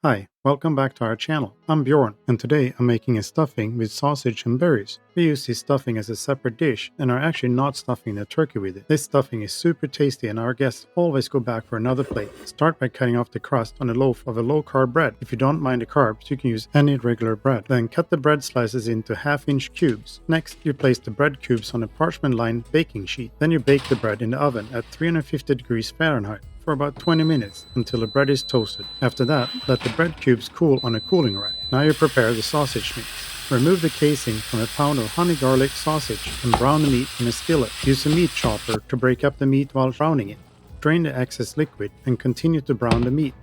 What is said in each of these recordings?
Hi, welcome back to our channel. I'm Bjorn, and today I'm making a stuffing with sausage and berries. We use this stuffing as a separate dish and are actually not stuffing the turkey with it. This stuffing is super tasty and our guests always go back for another plate. Start by cutting off the crust on a loaf of a low-carb bread. If you don't mind the carbs, you can use any regular bread. Then cut the bread slices into half-inch cubes. Next, you place the bread cubes on a parchment-lined baking sheet. Then you bake the bread in the oven at 350 degrees Fahrenheit for about 20 minutes until the bread is toasted. After that, let the bread cubes cool on a cooling rack. Now you prepare the sausage mix. Remove the casing from a pound of honey garlic sausage and brown the meat in a skillet. Use a meat chopper to break up the meat while browning it. Drain the excess liquid and continue to brown the meat.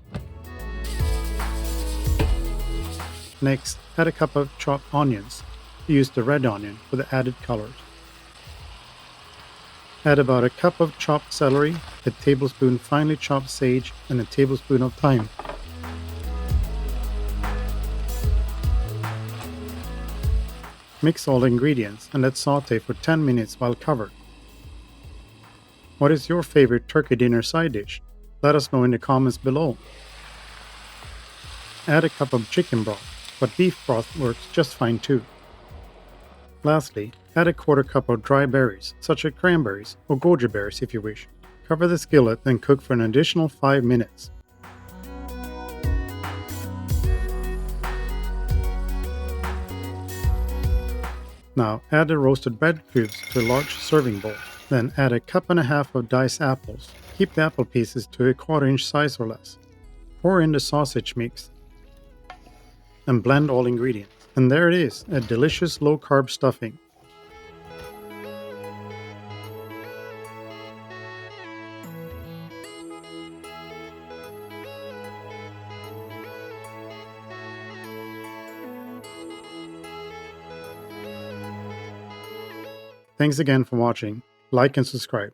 Next, add a cup of chopped onions. Use the red onion for the added colors. Add about a cup of chopped celery, a tablespoon finely chopped sage, and a tablespoon of thyme. Mix all the ingredients and let saute for 10 minutes while covered. What is your favorite turkey dinner side dish? Let us know in the comments below. Add a cup of chicken broth, but beef broth works just fine too. Lastly, add a quarter cup of dry berries, such as cranberries or goji berries if you wish. Cover the skillet and cook for an additional 5 minutes. Now add the roasted bread cubes to a large serving bowl. Then add a cup and a half of diced apples. Keep the apple pieces to a 1/4 inch size or less. Pour in the sausage mix and blend all ingredients. And there it is, a delicious low-carb stuffing. Thanks again for watching. Like and subscribe.